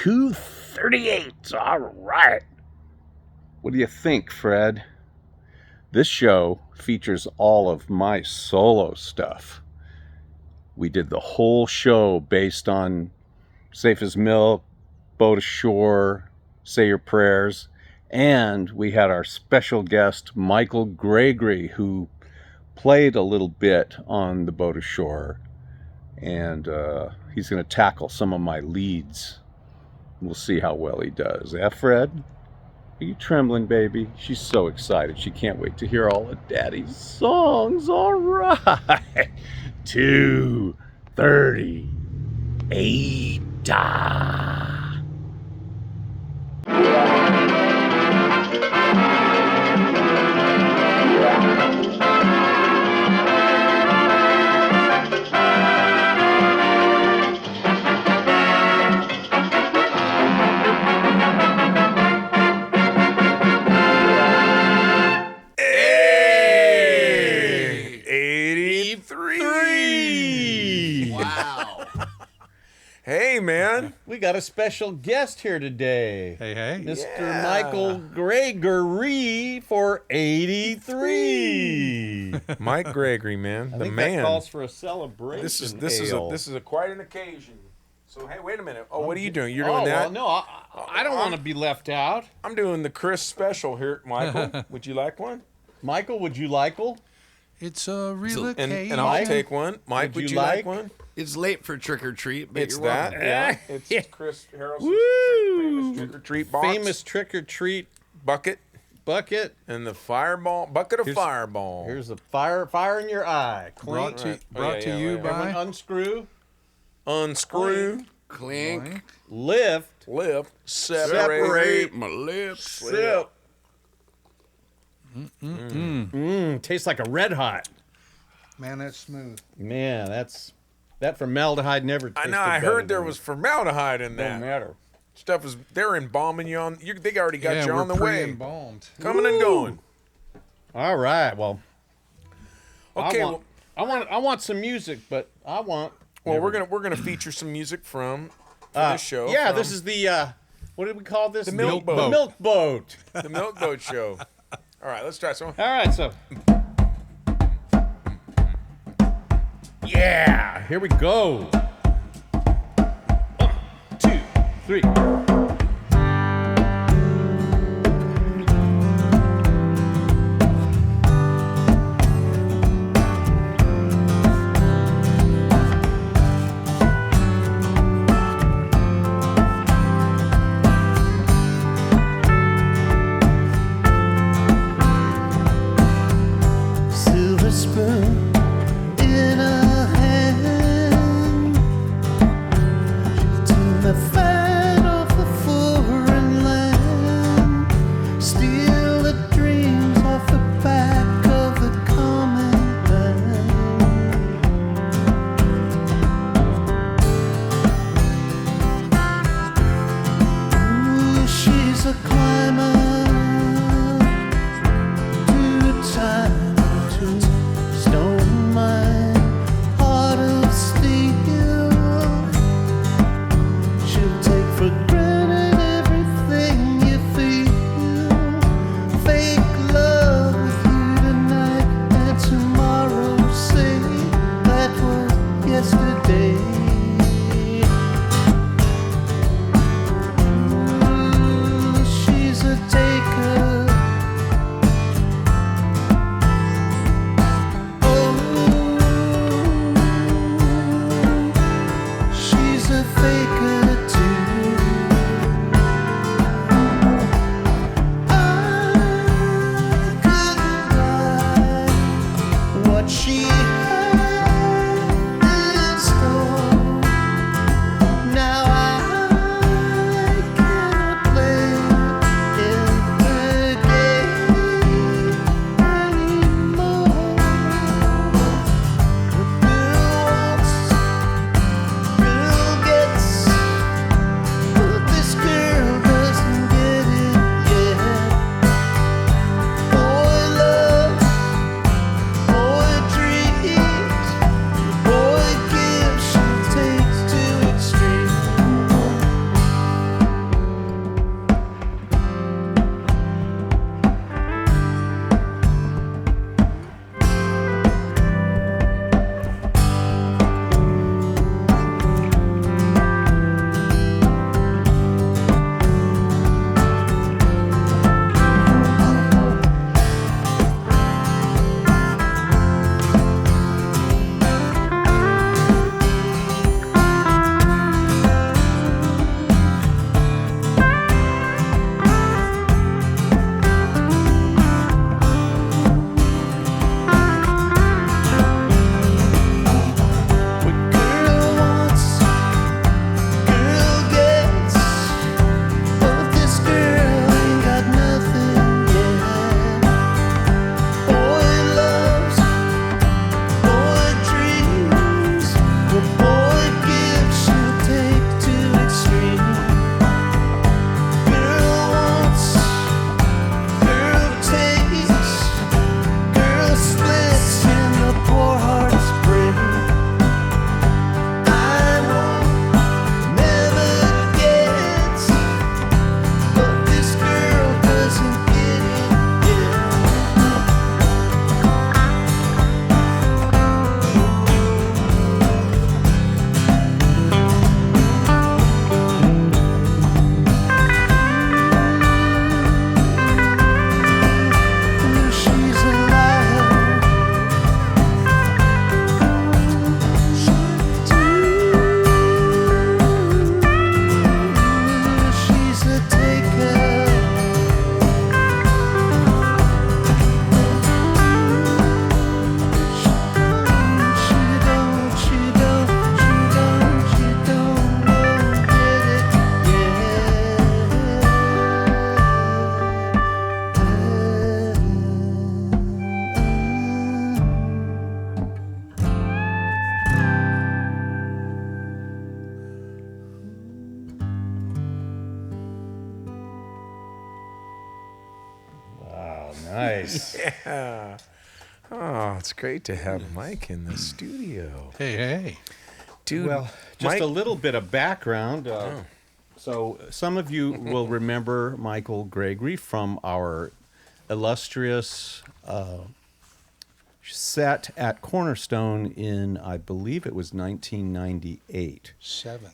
238. All right. What do you think, Fred? This show features all of my solo stuff. We did the whole show based on Safe as Milk, Boat Ashore, Say Your Prayers, and we had our special guest, Michael Gregory, who played a little bit on the Boat Ashore, and he's going to tackle some of my leads. We'll see how well he does. Fred? Are you trembling, baby? She's so excited. She can't wait to hear all of Daddy's songs. All right. 238. Hey, man. We got a special guest here today. Hey. Mr. Michael Gregory for 83. Mike Gregory, man. I the think man. That calls for a celebration. This is quite an occasion. So, hey, wait a minute. Oh, what are you doing? You're doing Well, that? no, I don't want to be left out. I'm doing the Chris special here, Michael. Would you like one? Michael, would you like one? It's a real occasion. And I'll take one. Mike, would you like one? It's late for trick or treat, but It's you're that, welcome. yeah. It's Chris Harrelson's famous trick or treat box. Famous trick or treat bucket. And the fireball bucket of fireball. Here's the fire in your eye. Brought to yeah, you by Unscrew. Clink. Lift. Separate. My lips. Sip. Tastes like a Red Hot. Man, that's smooth. Man, that formaldehyde never tasted I know. I better heard there than was formaldehyde in that. Don't matter. Stuff is. They're embalming you on. They already got you we're on the way. pre-embalmed. Coming and going. All right. Well. Okay. I want some music, but I want. Well, we're gonna feature some music from this show. Yeah, this is the what did we call this? The Milk Boat. The Milk Boat. The Milk Boat Show. All right, let's try some. All right, so. Yeah, here we go. 1, 2, 3. Silver spoon in a hand, to the fat of the foreign land, steal the dreams off the back of the common man. Ooh, she's a climber to time. Stone mine, heart of steel. She'll take for granted everything you feel. Fake love with you tonight and tomorrow. Say that was yesterday. Ooh, she's Nice. Yeah. Oh, it's great to have Mike in the studio. Hey. Dude, Well, just Mike, a little bit of background. So some of you will remember Michael Gregory from our illustrious set at Cornerstone in, I believe it was 1998. 7.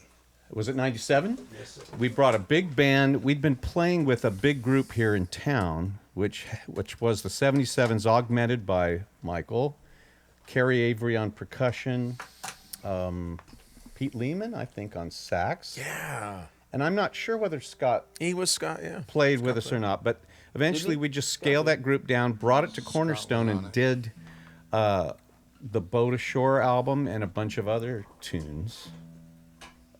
Was it 97? Yes, sir. We brought a big band. We'd been playing with a big group here in town, which was the 77s augmented by Michael, Kerry Avery on percussion, Pete Lehman, I think, on sax. yeah. And I'm not sure whether Scott He was Scott, yeah. played with us or not, but eventually we just scaled that group down, brought it to Cornerstone, on and it. did the Boat Ashore album and a bunch of other tunes.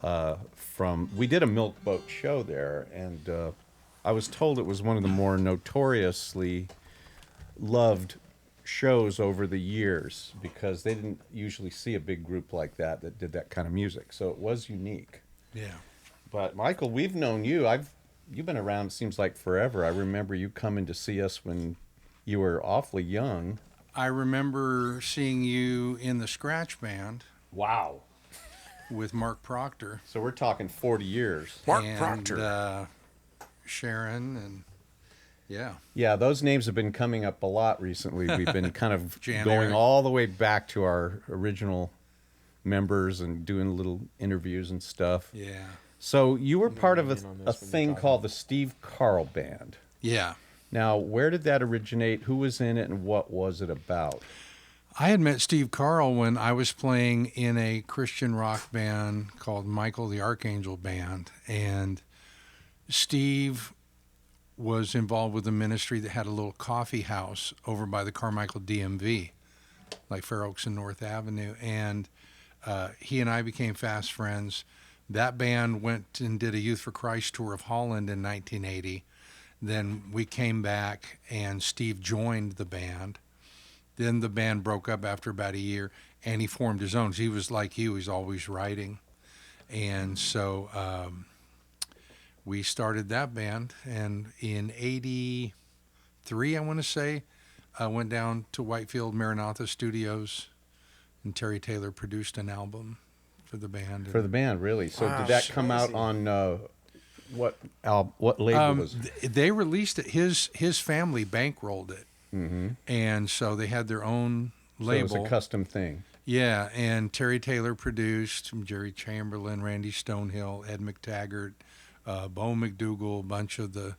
We did a Milk Boat show there, and I was told it was one of the more notoriously loved shows over the years because they didn't usually see a big group like that did that kind of music. So it was unique. Yeah. But Michael, we've known you. You've been around, it seems like forever. I remember you coming to see us when you were awfully young. I remember seeing you in the Scratch Band Wow. with Mark Proctor. So we're talking 40 years. Mark and, Proctor. Sharon and yeah. Yeah, those names have been coming up a lot recently. We've been kind of Jan going Eric. all the way back to our original members and doing little interviews and stuff. Yeah. So you were part of in on a this when thing you're called the Steve Carl Band. Yeah. Now, where did that originate? Who was in it, and what was it about? I had met Steve Carl when I was playing in a Christian rock band called Michael the Archangel Band. And Steve was involved with a ministry that had a little coffee house over by the Carmichael DMV, like Fair Oaks and North Avenue. And he and I became fast friends. That band went and did a Youth for Christ tour of Holland in 1980. Then we came back and Steve joined the band. Then the band broke up after about a year and he formed his own. He was like you, he's always writing. And so we started that band. And in 83, I want to say, I went down to Whitefield Maranatha Studios and Terry Taylor produced an album for the band. For the band, really? So Wow, did that come out crazy. on what label was it? They released it. His family bankrolled it. Mm-hmm. And so they had their own So it label. was a custom thing. Yeah, and Terry Taylor produced, Jerry Chamberlain, Randy Stonehill, Ed McTaggart, Bo McDougall, a bunch of the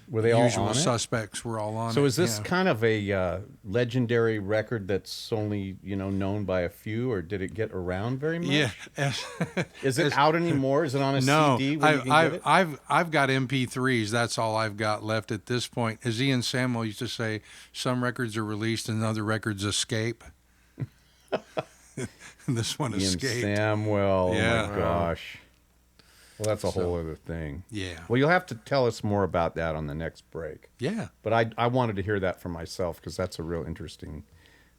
Were they all usual on it? suspects were all on it. So is this yeah. kind of a legendary record that's only known by a few, or did it get around very much? Yeah. Is it out anymore? Is it on a No, CD? Where you can get it? I've got MP3s. That's all I've got left at this point. As Ian Samuel used to say, some records are released and other records escape. This one Ian escaped. Samuel. Yeah. Oh my gosh. Well, that's a whole other thing. Yeah. Well, you'll have to tell us more about that on the next break. Yeah. But I wanted to hear that for myself because that's a real interesting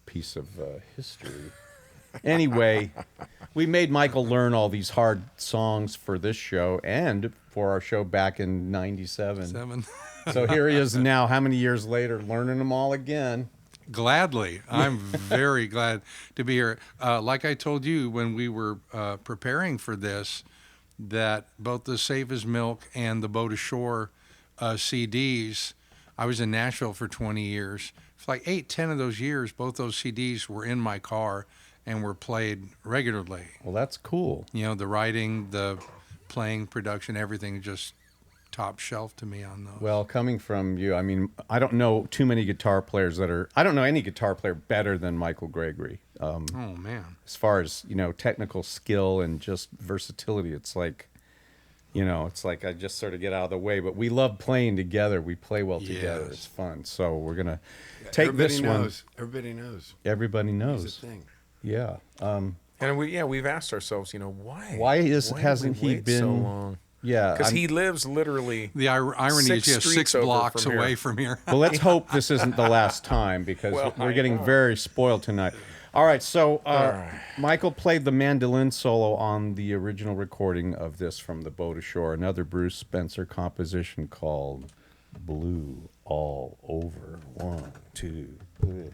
piece of history. Anyway, we made Michael learn all these hard songs for this show and for our show back in 97. 7. So here he is now, how many years later, learning them all again. Gladly. I'm very glad to be here. Like I told you when we were preparing for this, that both the Safe as Milk and the Boat Ashore CDs, I was in Nashville for 20 years. For like 8-10 of those years, both those CDs were in my car and were played regularly. Well, that's cool. You know, the writing, the playing, production, everything just top shelf to me on those. Well, coming from you, I mean, I don't know too many guitar players I don't know any guitar player better than Michael Gregory. Oh, man. As far as, technical skill and just versatility, it's like, it's like I just sort of get out of the way. But we love playing together. We play well together. Yes. It's fun. So we're going to take Everybody this knows. Everybody knows. one. Everybody It's a knows. thing. Yeah. And we've asked ourselves, why? Why did hasn't we he wait been so long? Yeah. Because he lives literally. The irony Six is, yeah, streets 6 over blocks from here. away from here. Well, let's hope this isn't the last time because Well, we're I getting know. very spoiled tonight. All right, so right. Michael played the mandolin solo on the original recording of this from the Boat Ashore, another Bruce Spencer composition called blue all over. 1, 2, 3.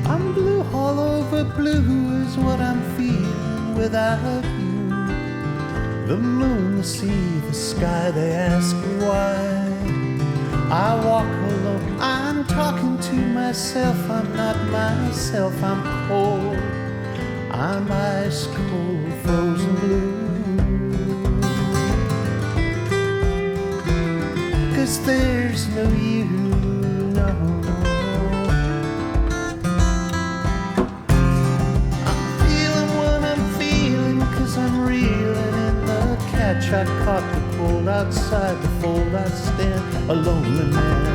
I'm blue all over, blue is what I'm feeling without you. The moon, the sea, the sky, they ask why. I walk alone, I'm talking to myself, I'm not myself, I'm cold. I'm ice cold, frozen blue. 'Cause there's no you, no. I'm feeling what I'm feeling, 'cause I'm reeling in the catch. I caught the cold outside the fold, I stand a lonely man.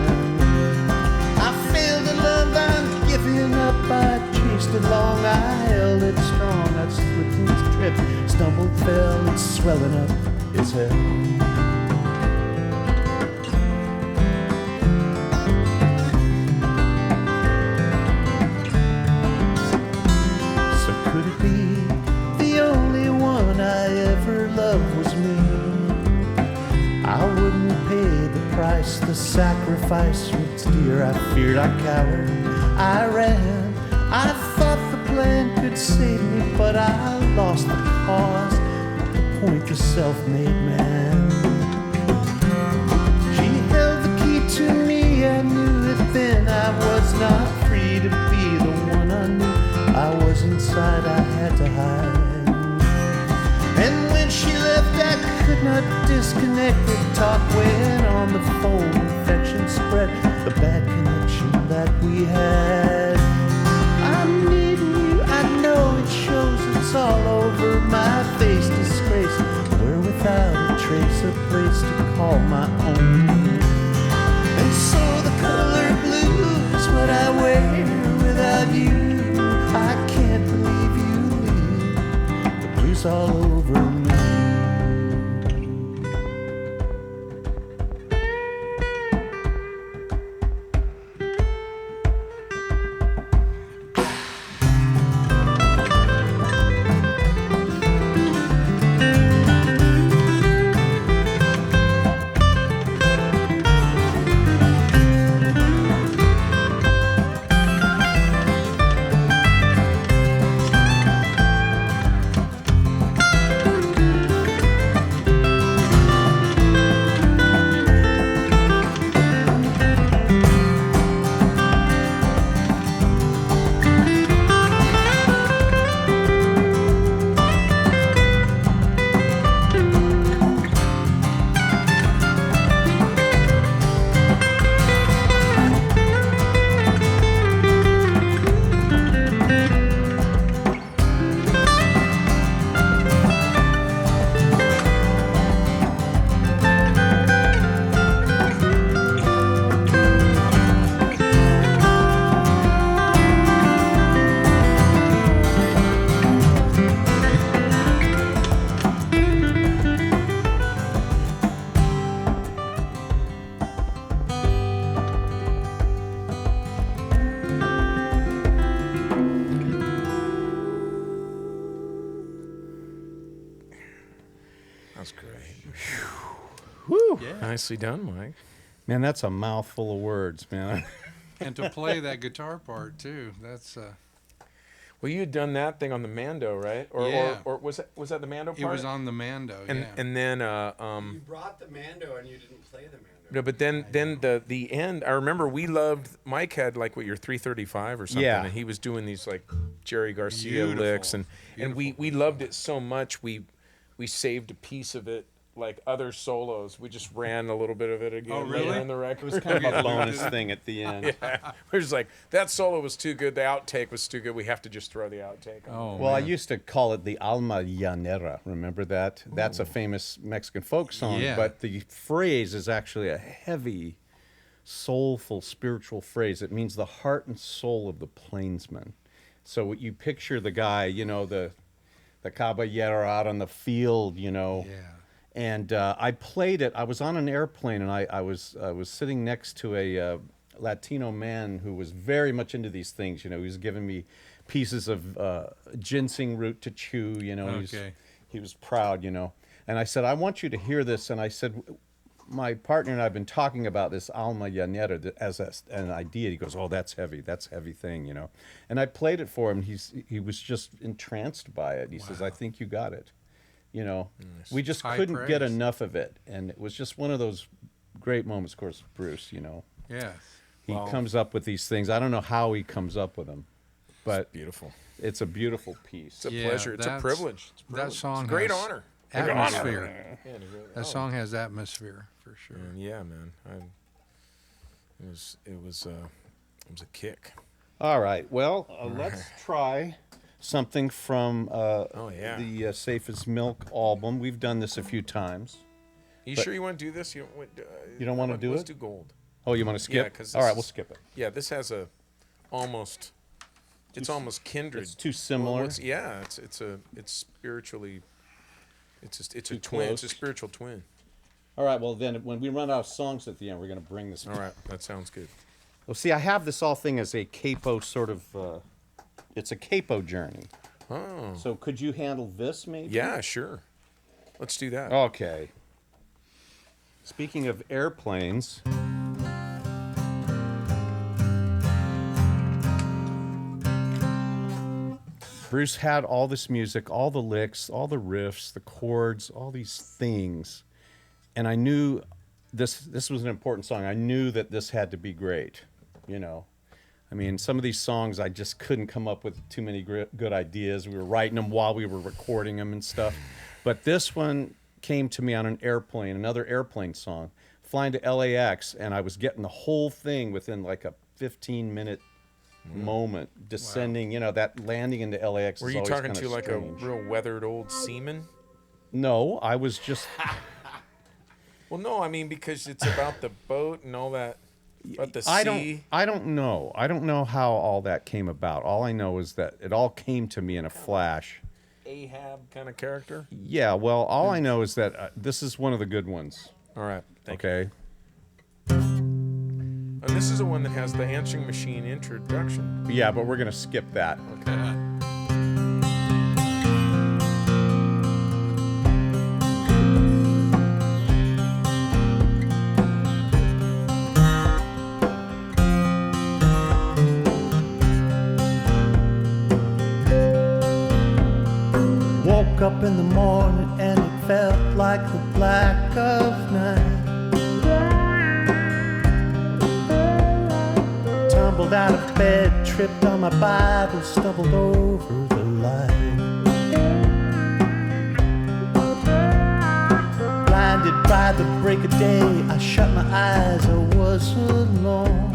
I failed to love, I'm giving up, I chased it long, I held it strong, I slipped and tripped, stumbled, fell, it's swelling up, it's hell. So could it be the only one I ever loved was me? I wouldn't pay the price, the sacrifice was dear. I feared, I cowered, I ran. I thought the plan could save me, but I lost the cause, the point, the self-made man. She held the key to me, I knew it then. I was not free to be the one I knew. I was inside, I had to hide. And when she left, I could not disconnect. The talk went on the phone, infection spread, the bad connection that we had. I'm needing you, I know it shows, it's all over my face. Disgrace, we're without a trace, a place to call my own. And so the color blue is what I wear without you. I can't believe you leave, the blue's all over me. That's great. Whew. Nicely done, Mike. Man, that's a mouthful of words, man. And to play that guitar part too, that's Well, you had done that thing on the Mando, right? Or, Yeah. or was that the Mando part? it was on the Mando. and Yeah. and then You brought the Mando and you didn't play the Mando. no, but then the end. I remember we loved. Mike had like what your 335 or something, Yeah. and he was doing these like Jerry Garcia Beautiful. licks, and we loved it so much we saved a piece of it like other solos. We just ran a little bit of it again. Oh, really? On the record. It was kind of a bonus thing at the end. We're just like that solo was too good. The outtake was too good. We have to just throw the outtake on. Oh, Well, I man. used to call it the Alma Llanera. Remember that? That's a famous Mexican folk song. Yeah. But the phrase is actually a heavy, soulful, spiritual phrase. It means the heart and soul of the plainsman. So what you picture the guy, you know, the caballero out on the field, you know. Yeah. And I played it. I was on an airplane, and I was sitting next to Latino man who was very much into these things. You know, he was giving me pieces of ginseng root to chew. You know, Okay. he was proud. You know, and I said, I want you to hear this. And I said, my partner and I have been talking about this alma llanera as an idea. He goes, oh, that's heavy. That's a heavy thing, you know. And I played it for him. He was just entranced by it. He says, I think you got it. You know, we just High couldn't get praise. enough of it. And it was just one of those great moments. Of course, Bruce, you know, Yes. he Wow. comes up with these things. I don't know how he comes up with them, but Beautiful. it's a beautiful piece. It's a Yeah, pleasure. It's a that's- privilege. It's a that privilege. song It's a great has- honor. Atmosphere. Yeah, and it really- That oh, song has atmosphere for sure. man, yeah, man. It was a kick. All right. Well, let's try something from yeah. the Safe as Milk album. We've done this a few times. You But- sure you want to do this? You don't wanna do Let's it? do gold. Oh, you want to skip? 'cause All this right, is- we'll skip it. Yeah, this has a almost. It's almost kindred. It's too similar. Yeah, it's spiritually. It's just it's a Too twin. close. It's a spiritual twin. All right. Well, then when we run out of songs at the end, we're going to bring this. All right, that sounds good. Well, see, I have this all thing as a capo sort of. It's a capo journey. Oh, So could you handle this, maybe? yeah, sure. Let's do that. Okay. Speaking of airplanes. Bruce had all this music, all the licks, all the riffs, the chords, all these things. And I knew this was an important song. I knew that this had to be great, you know. I mean, some of these songs I just couldn't come up with too many good ideas. We were writing them while we were recording them and stuff. But this one came to me on an airplane, another airplane song, flying to LAX, and I was getting the whole thing within like a 15-minute moment, descending. You know, that landing into LAX. Were is you always talking kinda to like strange. a real weathered old seaman? No, I was just. Well, no, I mean because it's about the boat and all that. About the I sea. don't know. I don't know how all that came about. All I know is that it all came to me in a flash. Ahab kind of character. Yeah, well, all I know is that this is one of the good ones. All right. Thank you. Okay. And this is the one that has the answering machine introduction. Yeah, but we're gonna skip that. Okay. Woke up in the morning and it felt like the black of night. Tumbled out of bed, tripped on my Bible, stumbled over the light. Blinded by the break of day, I shut my eyes, I was alone.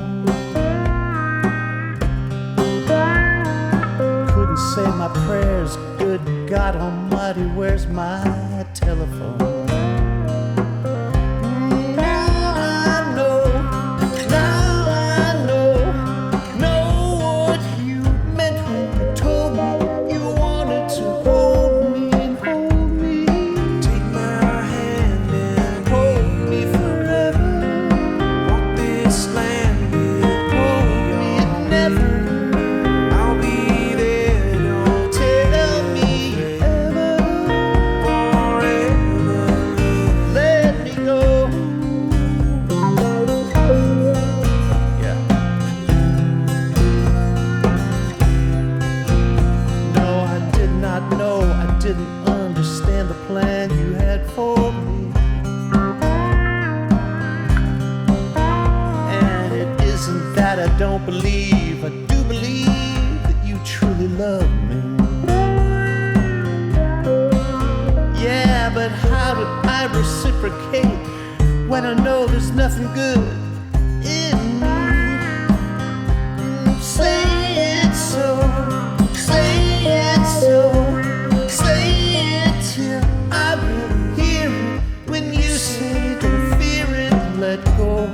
Couldn't say my prayers, good God Almighty, where's my telephone? Know what you meant when you told me you wanted to hold me and hold me. Take my hand and hold me forever. Walk this land with me and never. I'll be there, don't tell me ever. Forever, let me go. Yeah. No, I did not know, I didn't understand the plan you had for me. And it isn't that I don't believe, I do believe that you truly love me. Yeah, but how do I reciprocate when I know there's nothing good in me? Say it so, say it so, say it till I really hear it. When you say don't fear it, let go.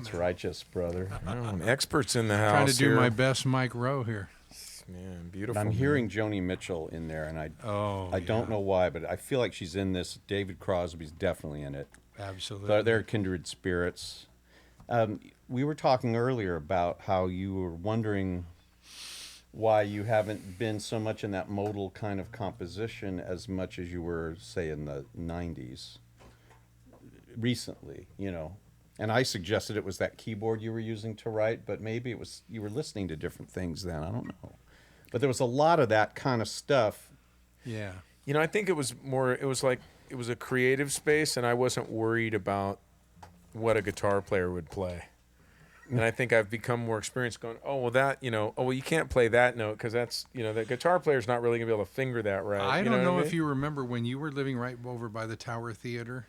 That's righteous, brother. Oh, experts in the house. Trying to do here. my best Mike Rowe here. Man, beautiful. I'm man. hearing Joni Mitchell in there, and I don't know why, but I feel like she's in this. David Crosby's definitely in it. Absolutely. They're kindred spirits. We were talking earlier about how you were wondering why you haven't been so much in that modal kind of composition as much as you were, say, in the 90s recently, you know. And I suggested it was that keyboard you were using to write, but maybe it was you were listening to different things then. I don't know. But there was a lot of that kind of stuff. Yeah. You know, I think it was a creative space, and I wasn't worried about what a guitar player would play. And I think I've become more experienced going, you can't play that note because that's, the guitar player's not really going to be able to finger that right. I You don't know what I if mean? you remember when you were living right over by the Tower Theater,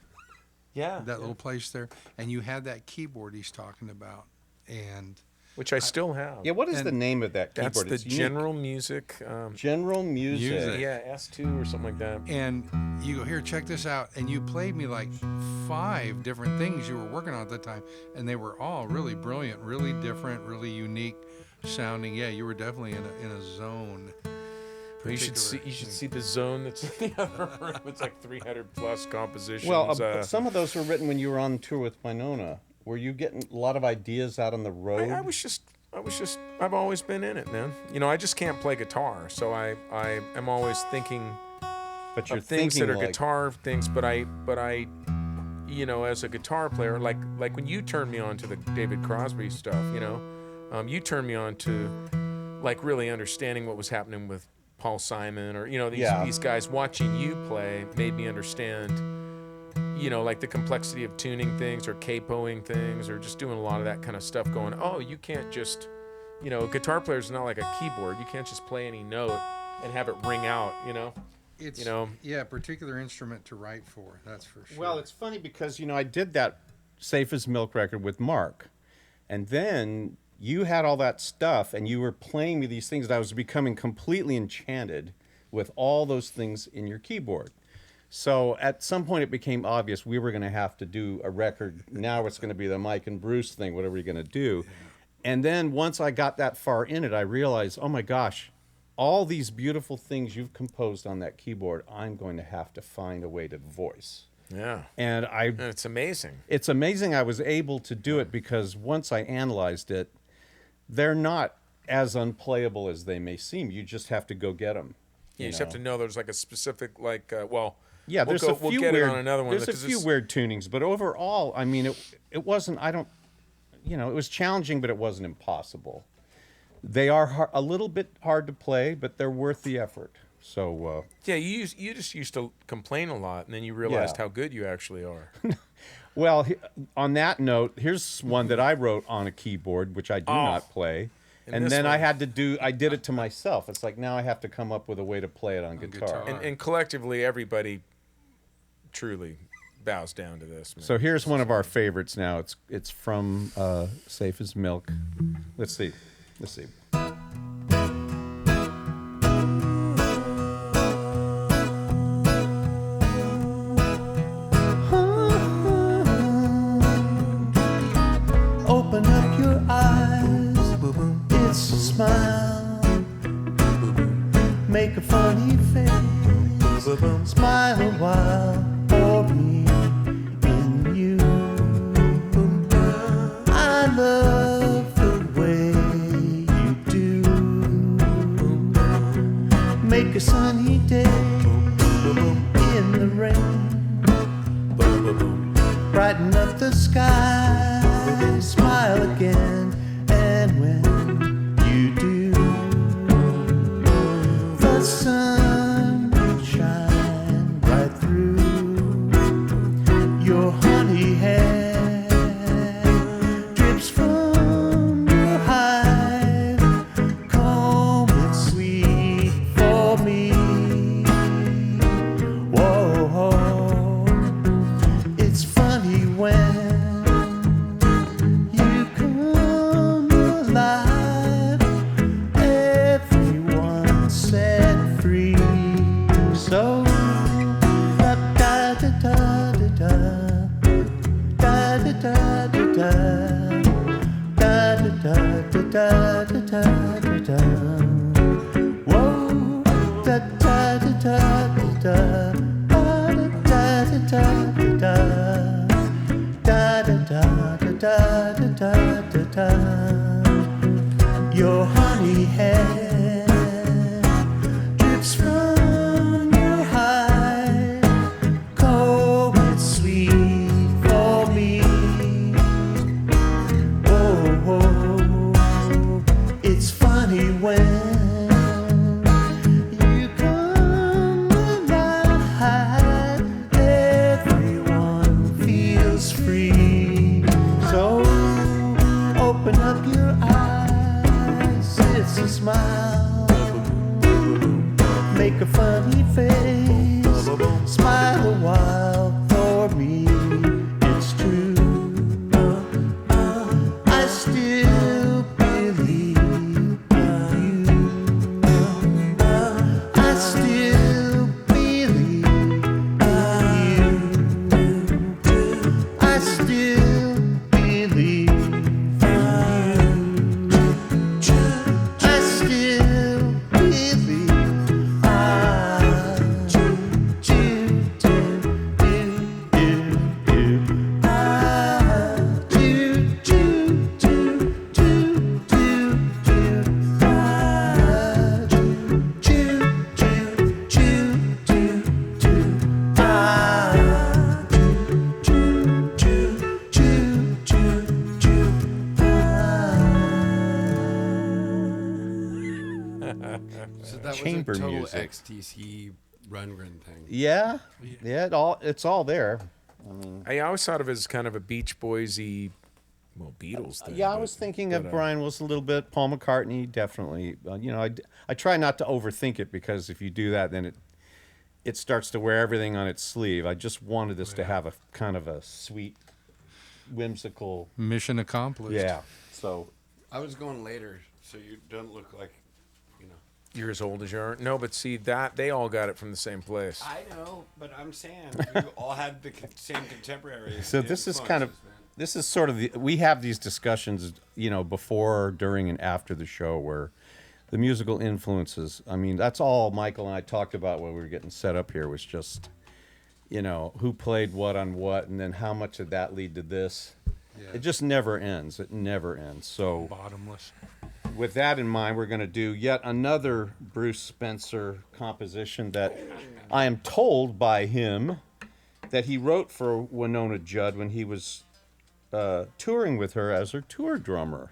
Yeah. that little place there, and you had that keyboard he's talking about. And Which I still have. Yeah, what is the name of that That's keyboard? the It's unique. General Music. General Music. Music. Yeah, S2 or something like that. And you go, here, check this out. And you played me like 5 different things you were working on at the time. And they were all really brilliant, really different, really unique sounding. Yeah, you were definitely in a zone. You should see the zone that's in the other room. It's like 300 plus compositions. Well, some of those were written when you were on tour with Winona. Were you getting a lot of ideas out on the road? I've always been in it, man. I just can't play guitar, so I am always thinking but you're of things that thinking are like, guitar things, but I as a guitar player, like when you turned me on to the David Crosby stuff, you turned me on to like really understanding what was happening with Paul Simon or these guys. Watching you play made me understand like the complexity of tuning things or capoing things or just doing a lot of that kind of stuff, going, oh, you can't just a guitar player's not like a keyboard. You can't just play any note and have it ring out. It's, a particular instrument to write for, that's for sure. Well, it's funny because, I did that Safe as Milk record with Mark. And then you had all that stuff and you were playing me these things that I was becoming completely enchanted with all those things in your keyboard. So at some point it became obvious we were going to have to do a record. Now it's going to be the Mike and Bruce thing, whatever you're going to do. And then once I got that far in it, I realized, oh my gosh, all these beautiful things you've composed on that keyboard, I'm going to have to find a way to voice. Yeah. And it's amazing. It's amazing I was able to do it because once I analyzed it, they're not as unplayable as they may seem. You just have to go get them. You just have to know there's like a specific yeah, we'll there's a we'll few get weird. it on another one. There's a few weird tunings, but overall, I mean, it wasn't. I don't. It was challenging, but it wasn't impossible. They are a little bit hard to play, but they're worth the effort. So yeah, you just used to complain a lot, and then you realized how good you actually are. well, on that note, here's one that I wrote on a keyboard, which I do not play. And then I did it to myself. It's like now I have to come up with a way to play it on guitar. And collectively, everybody truly bows down to this, man. So here's one of our favorites now. It's from Safe as Milk. Let's see. Open up your eyes, it's a smile. Make a funny face, smile a while for me and you. I love the way you do. Make a sunny day in the rain, brighten up the sky, smile again, and when you do, the sun will shine right through your honey hair, drips from your hive, comb it sweet for me. Whoa, it's funny when you come alive, everyone set free. So da da da da da da da da da da. da da da da da. Whoa, da da da da da da da da da da da da da da da da da. Your honey hair drips from your high, cold and sweet for me. Oh, it's funny when you come alive, everyone feels free. So open up your eyes, it's a smile, make a funny face, smile a while for me, it's true. I still believe in you. I still believe in you. I still believe in you. I still believe. So that Chamber was a total music. XTC run thing. Yeah, it's all there. I always thought of it as kind of a Beach Boysy, well, Beatles thing. Yeah, I was thinking of Brian Wilson a little bit. Paul McCartney, definitely. I try not to overthink it, because if you do that, then it starts to wear everything on its sleeve. I just wanted this to have a kind of a sweet, whimsical. Mission accomplished. Yeah. So I was going later, so you don't look like, you know. You're as old as you are. No, but see, that they all got it from the same place. I know, but I'm saying we all had the same contemporaries. So this is kind of, this is sort of we have these discussions, before, during, and after the show, where the musical influences. I mean, that's all Michael and I talked about when we were getting set up here, was just, who played what on what, and then how much did that lead to this. Yeah. It just never ends. It never ends. So Bottomless. with that in mind, we're going to do yet another Bruce Spencer composition that I am told by him that he wrote for Winona Judd when he was touring with her as her tour drummer.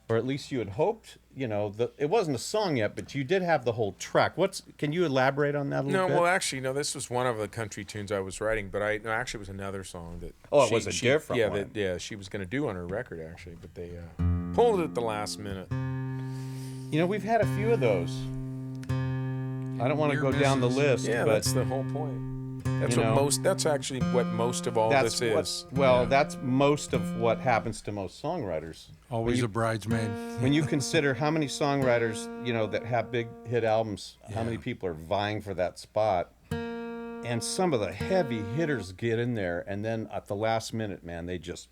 Or at least you had hoped, it wasn't a song yet, but you did have the whole track. Can you elaborate on that a little bit? No, well, actually, no. This was one of the country tunes I was writing, but actually, it was another song that. Oh, it was a different yeah, one. Yeah, she was going to do on her record actually, but they pulled it at the last minute. We've had a few of those. I don't want to Near go down the misses. list, Yeah, but that's the whole point. That's You what know, most. That's actually what most of all that's this what, is. well, that's most of what happens to most songwriters. Always a bridesmaid. When you consider how many songwriters, that have big hit albums, how many Yeah. people are vying for that spot, and some of the heavy hitters get in there, and then at the last minute, man, they just,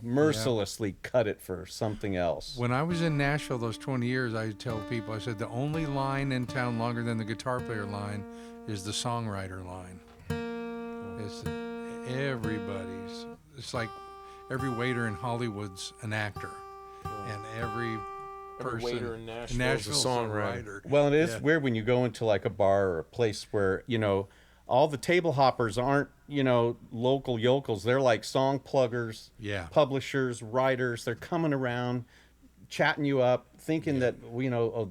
mercilessly cut it for something else. When I was in Nashville those 20 years, I tell people, I said, the only line in town longer than the guitar player line is the songwriter line. It's everybody's. It's like every waiter in Hollywood's an actor, and every person waiter in Nashville is a Nashville's songwriter. Well, it is Yeah. weird when you go into like a bar or a place where, all the table hoppers aren't, local yokels. They're like song pluggers, Yeah. publishers, writers. They're coming around, chatting you up, thinking that,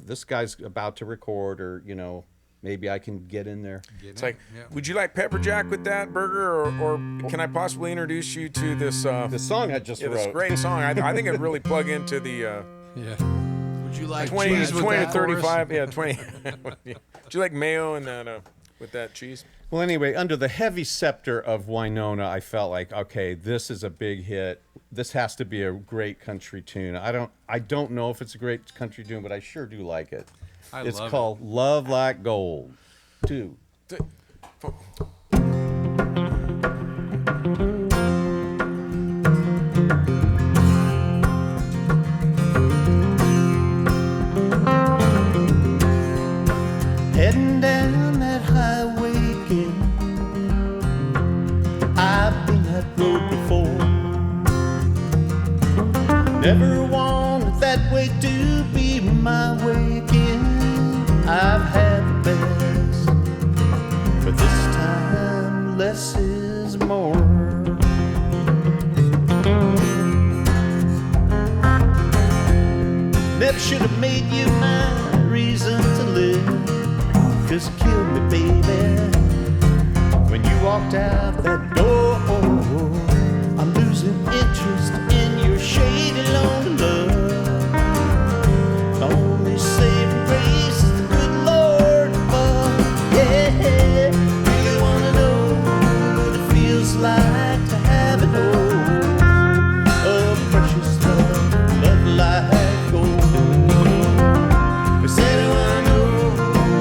this guy's about to record, or, maybe I can get in there. It's like, would you like pepper jack with that burger, or can I possibly introduce you to this? The song I just This wrote. great song. I think it really plug into the Yeah. Would you like 20 cheese with to that 35. Yeah, 20. Yeah. Do you like mayo and that with that cheese? Well, anyway, under the heavy scepter of Winona, I felt like, okay, this is a big hit. This has to be a great country tune. I don't know if it's a great country tune, but I sure do like it. It's love called Love Like Gold 2. heading down that highway again. I've been that road before. Never wanted that way to be my way again. I've had the best, but this time less is more. Never should have made you my reason to live. 'Cause you killed me, baby, when you walked out that door. I'm losing interest in your shady, lonely love. The only saving grace is the good Lord above. Yeah, really wanna know what it feels like to have it all. A precious love, love like gold. I said I wanna know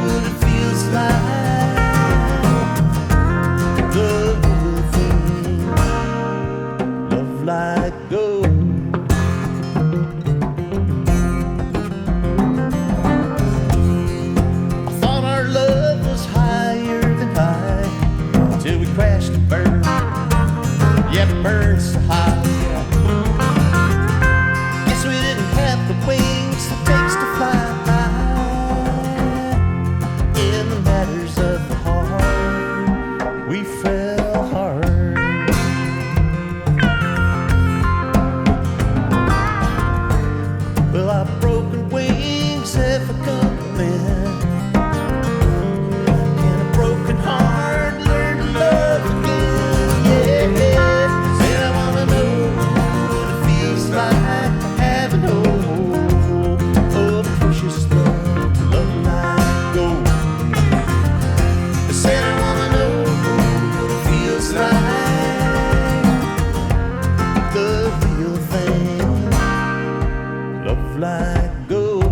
what it feels like. The real thing, love like gold. I thought our love was higher than high till we crashed and burned. Yeah, it burned so high. Guess we didn't have the wings it takes to fly high. In the matters of the heart, we fell hard. Well, our broken wings have a compliment. Can a broken heart learn to love again? Yeah, said I wanna know what it feels like to have an old, oh, precious love, love like gold. I said I wanna know what it feels like, the real thing, love like gold.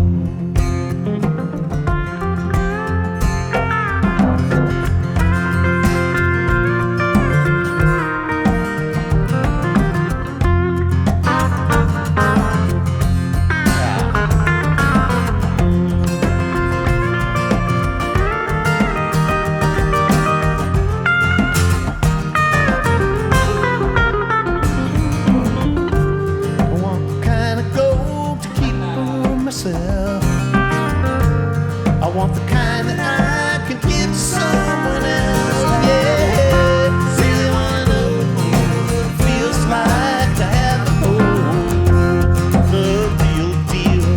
I want the kind of gold to keep for myself. I want the kind that I can give to someone else. Yeah, really wanna know what it feels like to have the whole, the real deal,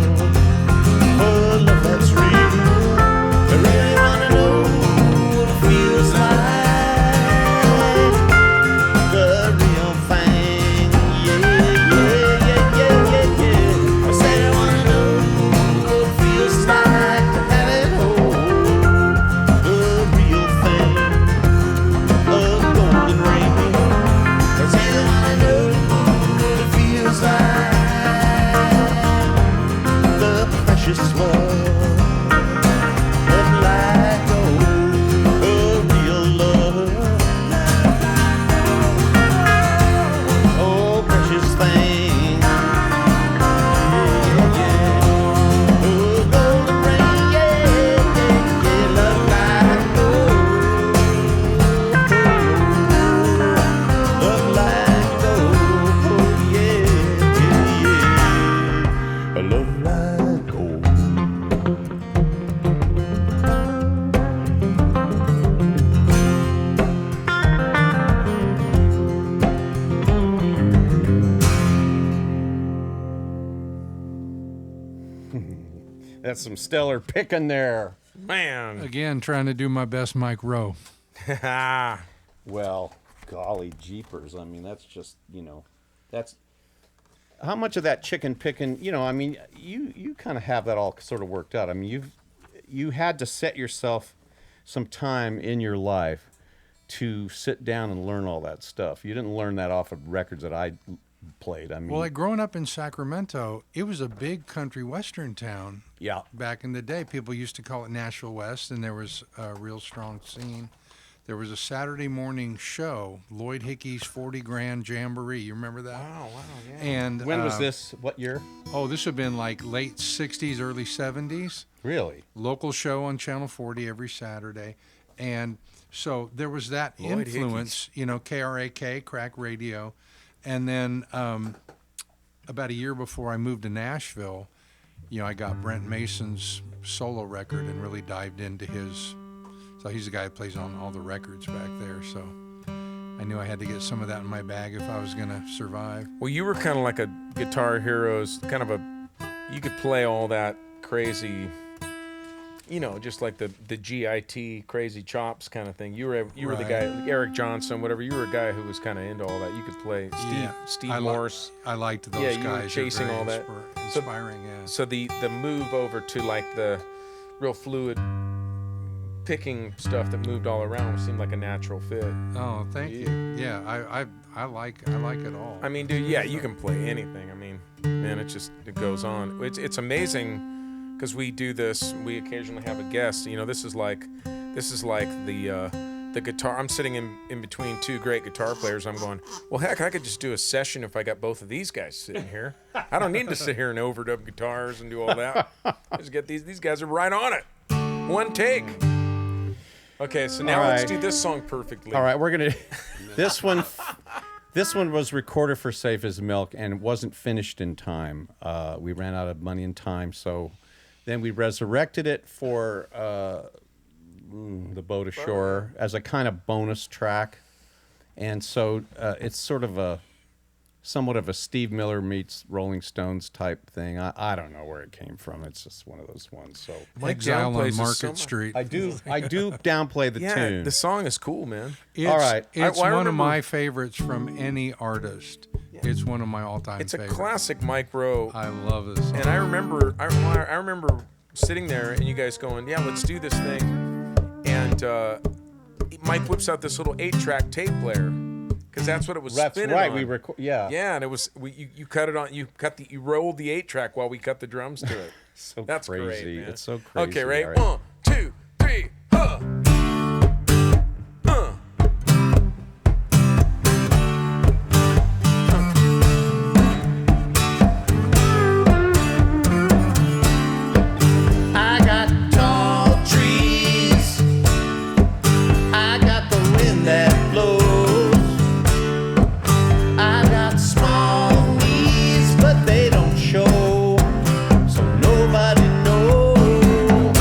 oh, love that's real. I really wanna know what it feels like, the real thing. Yeah, yeah, yeah, yeah, yeah, yeah. I said I wanna know what it feels like to have it all, the real thing, a golden ring. I said I wanna know what it feels like, the precious love, love like gold, a real love. Oh, precious thing. Yeah, yeah. Oh, golden rain. Yeah, yeah, yeah. Love like gold. Love like gold. Oh, yeah, yeah, yeah. Love like gold. That's some stellar picking there. Man. Again, trying to do my best Mike Rowe. Well, golly jeepers. I mean, that's just, that's how much of that chicken picking, I mean, you kind of have that all sort of worked out. I mean, you had to set yourself some time in your life to sit down and learn all that stuff. You didn't learn that off of records that I played. I mean, Well, like growing up in Sacramento, it was a big country western town yeah. back in the day. People used to call it Nashville West, and there was a real strong scene there was a Saturday morning show, Lloyd Hickey's 40 Grand Jamboree. You remember that? Wow, yeah. And When was this? What year? Oh, this would have been like late 60s, early 70s. Really? Local show on Channel 40 every Saturday. And so there was that Lloyd influence, you know, KRAK, crack radio. And then about a year before I moved to Nashville, you know, I got Brent Mason's solo record and really dived into his. So he's the guy that plays on all the records back there. So I knew I had to get some of that in my bag if I was going to survive. Well, you were kind of like a Guitar Heroes, kind of you could play all that crazy, you know, just like the GIT crazy chops kind of thing. You were the Right. guy, Eric Johnson, whatever. You were a guy who was kind of into all that. You could play Steve Morse. I liked those Yeah, guys. you were They're chasing very all that. Inspiring, yeah. So the move over to like the real fluid picking stuff that moved all around seemed like a natural fit. Oh, thank you. Yeah, I like it all. I mean, dude, yeah, you can play anything. I mean, man, it goes on. It's amazing because we do this. We occasionally have a guest. You know, this is like the guitar. I'm sitting in between two great guitar players. I'm going, well, heck, I could just do a session if I got both of these guys sitting here. I don't need to sit here and overdub guitars and do all that. Just get these guys are right on it. One take. Okay, so now let's do this song perfectly. All right, we're gonna. This one was recorded for Safe as Milk and wasn't finished in time. We ran out of money and time, so then we resurrected it for the Boat Ashore as a kind of bonus track, and so it's sort of somewhat of a Steve Miller meets Rolling Stones type thing. I don't know where it came from. It's just one of those ones. So Mike Exile downplays on it so Market much. Street. I do downplay the Yeah, tune. the song is cool, man. It's, All right. It's I one of remember- my favorites from any artist. It's one of my all-time It's a favorites. classic Mike Rowe. I love this song. And I remember sitting there and you guys going, yeah, let's do this thing. And Mike whips out this little 8-track tape player because that's what it was That's spinning right. on. We record. Yeah. Yeah, and it was you cut it on. You rolled the 8-track while we cut the drums to it. So That's crazy. great, man. It's so crazy. Okay, right? All right. 1, 2, 3, huh. I got tall trees. I got the wind that blows. I got small knees, but they don't show. So nobody knows.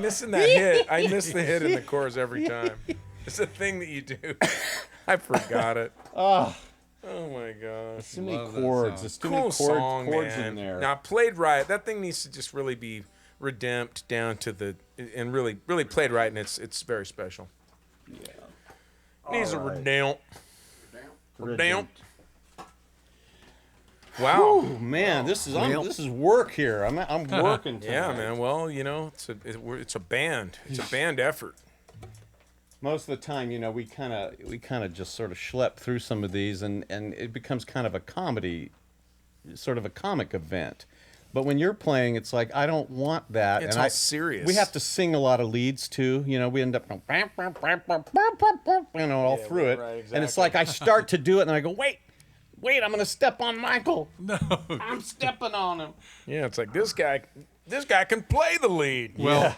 missing that hit. I miss the hit in the chorus every time. It's a thing that you do. I forgot it. Oh, Oh my gosh. too many Love that chords. song. There's too Cool many song, chords man. in there. Now played right, that thing needs to just really be redempted down to the and really played right, and it's very special. Yeah. Needs a All right. redemp. Redemp. Wow. Oh man, this is work here. I'm working tonight. Yeah, man. Well, it's a band. It's a band effort. Most of the time, we kind of just sort of schlep through some of these, and it becomes kind of a comedy, sort of a comic event. But when you're playing, it's like I don't want that. It's and all serious. We have to sing a lot of leads too. We end up going, all through it, right, and it's exactly. like I start to do it, and I go, wait, I'm gonna step on Michael. No. I'm stepping on him. Yeah, it's like this guy can play the lead. Well,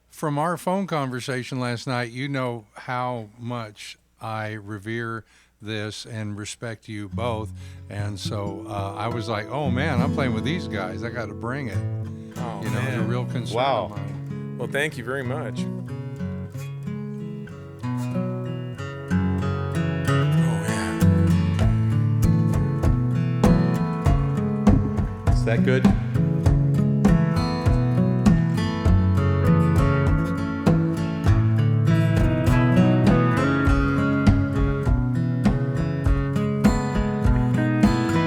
from our phone conversation last night, you know how much I revere this and respect you both. And so I was like, oh man, I'm playing with these guys. I got to bring it. Oh, It's a man. real concern Wow. of mine. Well, thank you very much. Oh yeah. Is that good?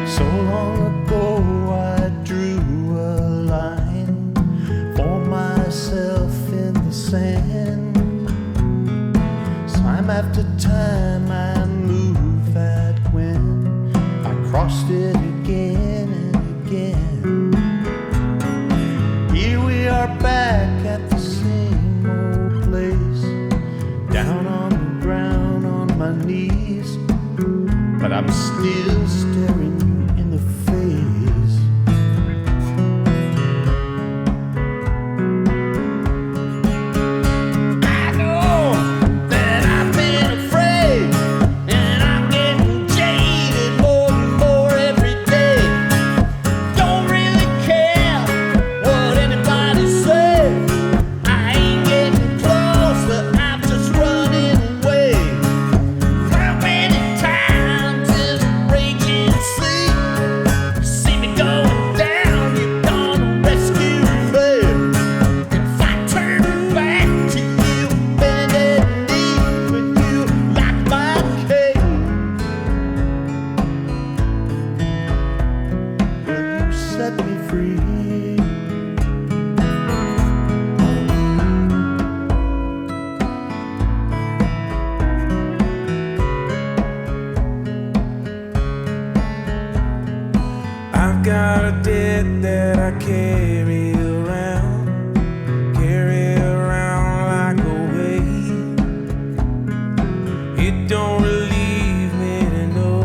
So long ago I drew a line for myself in the sand. Time after time I moved that when I crossed it again and again. Here we are back at the same old place, down on the ground on my knees. But I'm still staring you in the face. I know that I've been afraid, and I'm getting jaded more and more every day. Don't really care what anybody says. I ain't getting closer, I'm just running away. How many times is raging sea? See me going down, you're gonna rescue me. If I turn back to you, bended knee with you like my cage, will you set me free? I've got a debt that I carry around like a weight. It don't relieve me to know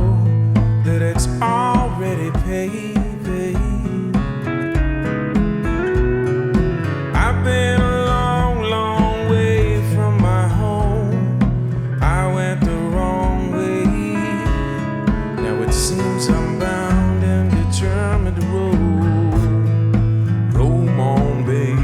that it's already paid, babe. I've been a long, long way from my home. I went the wrong way. Now it seems I'm bound and determined to roll on, baby.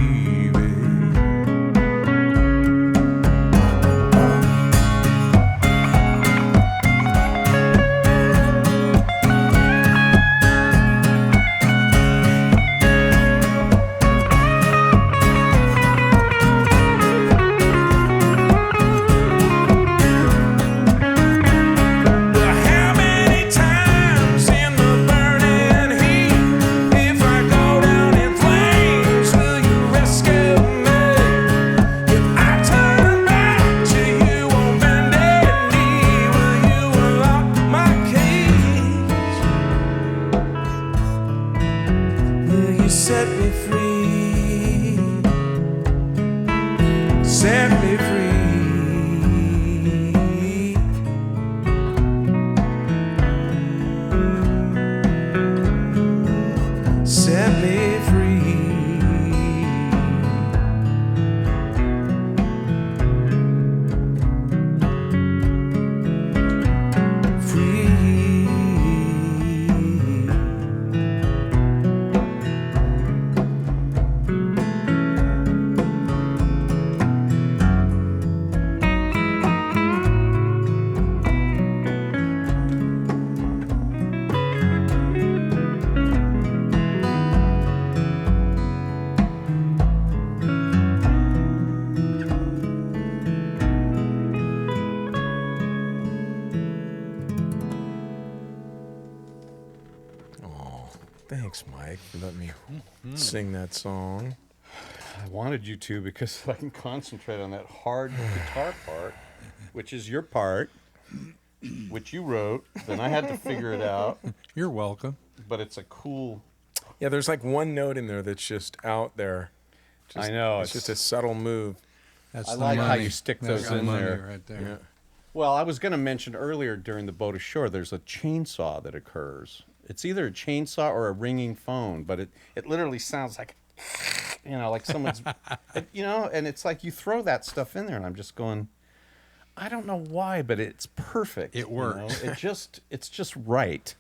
Thanks, Mike, for letting me sing that song. I wanted you to because I can concentrate on that hard guitar part, which is your part, which you wrote. Then I had to figure it out. You're welcome. But it's a cool... Yeah, there's like one note in there that's just out there. I know. It's just a subtle move. That's I the like how money. you stick That's those the in money there. right there. Yeah. Well, I was going to mention earlier during the boat ashore, there's a chainsaw that occurs. It's either a chainsaw or a ringing phone, but it literally sounds like, like someone's, and it's like you throw that stuff in there, and I'm just going, I don't know why, but it's perfect. It works. It's just right.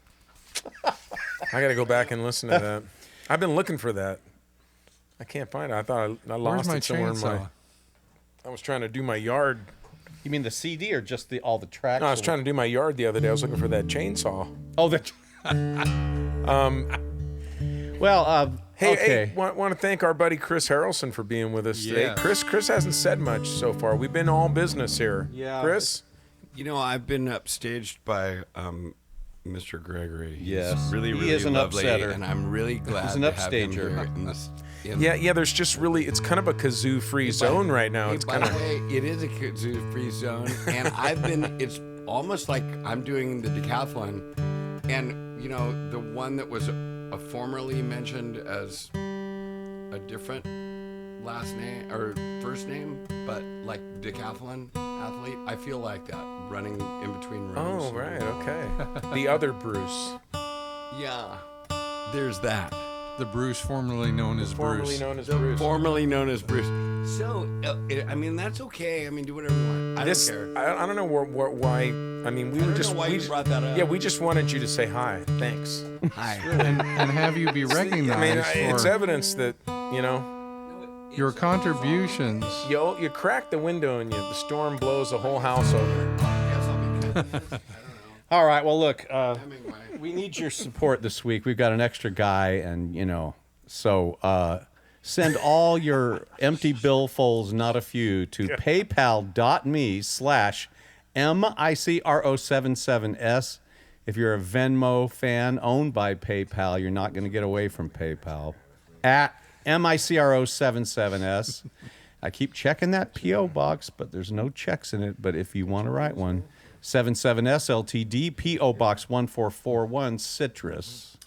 I got to go back and listen to that. I've been looking for that. I can't find it. I thought I Where's lost my it somewhere in my... chainsaw? I was trying to do my yard. You mean the CD or just all the tracks? No, I was trying to do my yard the other day. I was looking for that chainsaw. Oh, Hey, okay. hey, want to thank our buddy Chris Harrelson for being with us today. Yes. Chris hasn't said much so far. We've been all business here. Yeah. Chris? You know, I've been upstaged by Mr. Gregory. He's Yes. really, He really is an lovely, upsetter. and I'm really glad He's an to have him upstager. here in this. Yeah, there's just really, it's kind of a kazoo-free zone right now. Hey, It's by kind the of... way, it is a kazoo-free zone, and it's almost like I'm doing the decathlon, and the one that was formerly mentioned as a different last name or first name, but like decathlon athlete, I feel like that running in between rooms. Oh, right, okay. The other Bruce. Yeah, there's that. The Bruce, formerly known as Formerly Bruce. known as The Bruce. formerly known as Bruce. So, I mean, that's okay. I mean, do whatever you want. I don't care. I don't know why. I mean, we I were don't just know why we, you brought that up. Yeah, we just wanted you to say hi. Thanks. Hi. and have you be recognized I mean, it's for evidence that your contributions. you crack the window and the storm blows the whole house over. Guess I'll be good. I don't know. All right. Well, look, Hemingway. we need your support this week. We've got an extra guy, and so send all your empty billfuls, not a few, to paypal.me/MICRO77S. If you're a Venmo fan owned by PayPal, you're not going to get away from PayPal. At MICRO77S. I keep checking that P.O. box, but there's no checks in it. But if you want to write one, 77S LTD, P.O. Box 1441, Citrus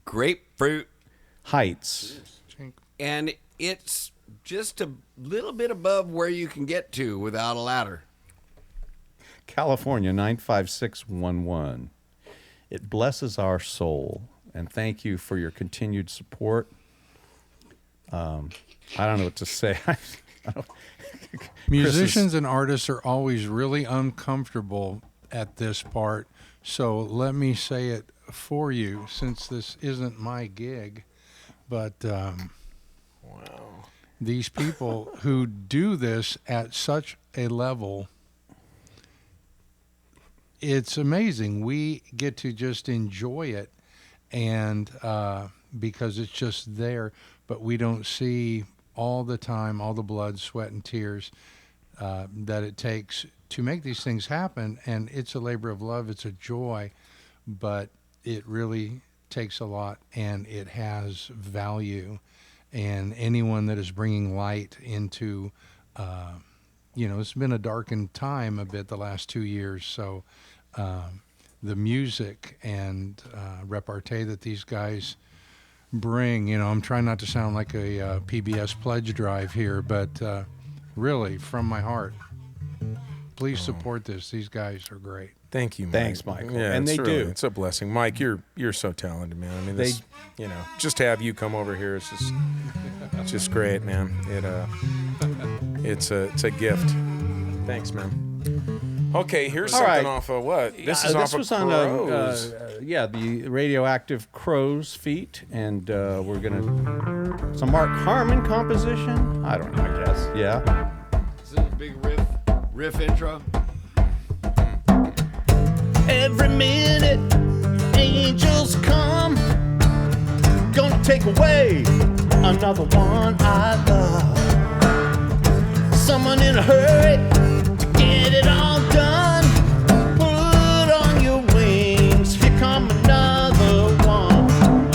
Grapefruit. Heights. And it's just a little bit above where you can get to without a ladder. California 95611. It blesses our soul, and thank you for your continued support. I don't know what to say. Musicians and artists are always really uncomfortable at this part, so let me say it for you, since this isn't my gig. But Wow. these people who do this at such a level, it's amazing. We get to just enjoy it, and because it's just there, but we don't see all the time, all the blood, sweat, and tears that it takes to make these things happen. And it's a labor of love. It's a joy, but it really takes a lot, and it has value. And anyone that is bringing light into, it's been a darkened time a bit the last 2 years. So the music and repartee that these guys bring, I'm trying not to sound like a PBS pledge drive here, but really from my heart, please support this. These guys are great. Thank you, Mike. Thanks, Michael. Yeah, And it's they really, do. It's a blessing, Mike. You're so talented, man. I mean, this, just to have you come over here is just great, man. It's a gift. Thanks, man. Okay, here's All something right. off of what? This is this off was of on Crows. the radioactive crow's feet, and we're gonna some Mark Harmon composition. I don't know. I guess. Yeah. This is a big riff intro. Every minute, angels come, gonna take away another one I love. Someone in a hurry to get it all done. Put on your wings, here come another one.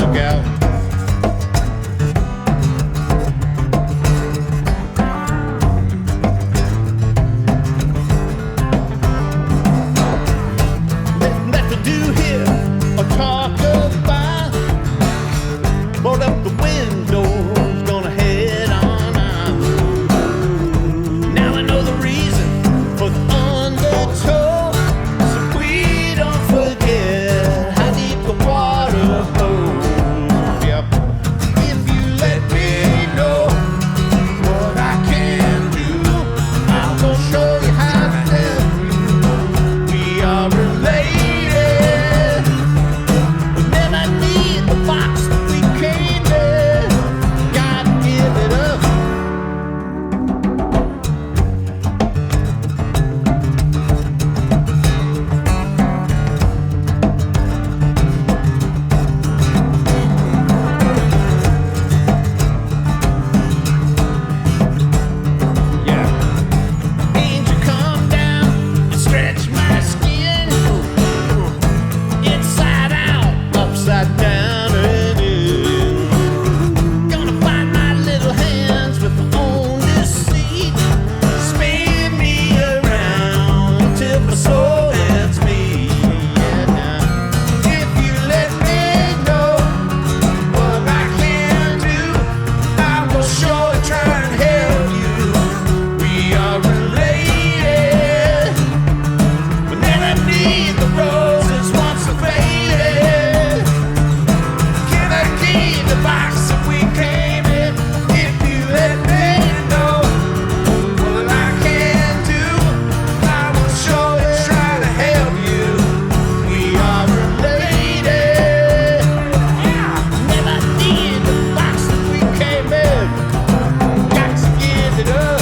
stretch my skin inside out, upside down and in. Gonna find my little hands with my own deceit, spin me around till my soul ends me. Yeah. If you let me know what I can do, I will surely try and help you. We are related, but never need the roses once they're faded. Can I keep the box that we came in? If you let me know what I can do, I will surely try to help you. We are related. Never need the box that we came in. Got to give it up.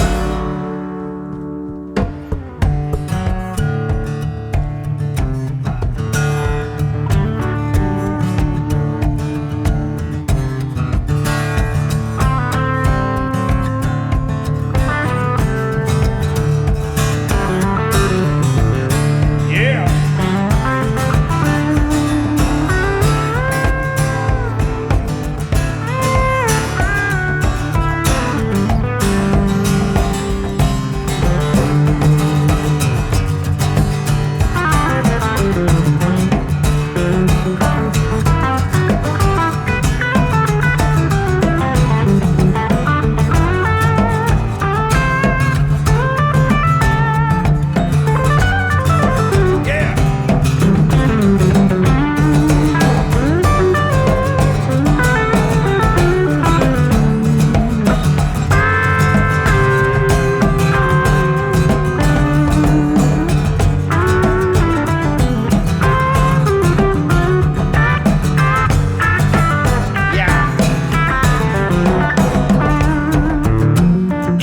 Yeah. Yeah. Yeah.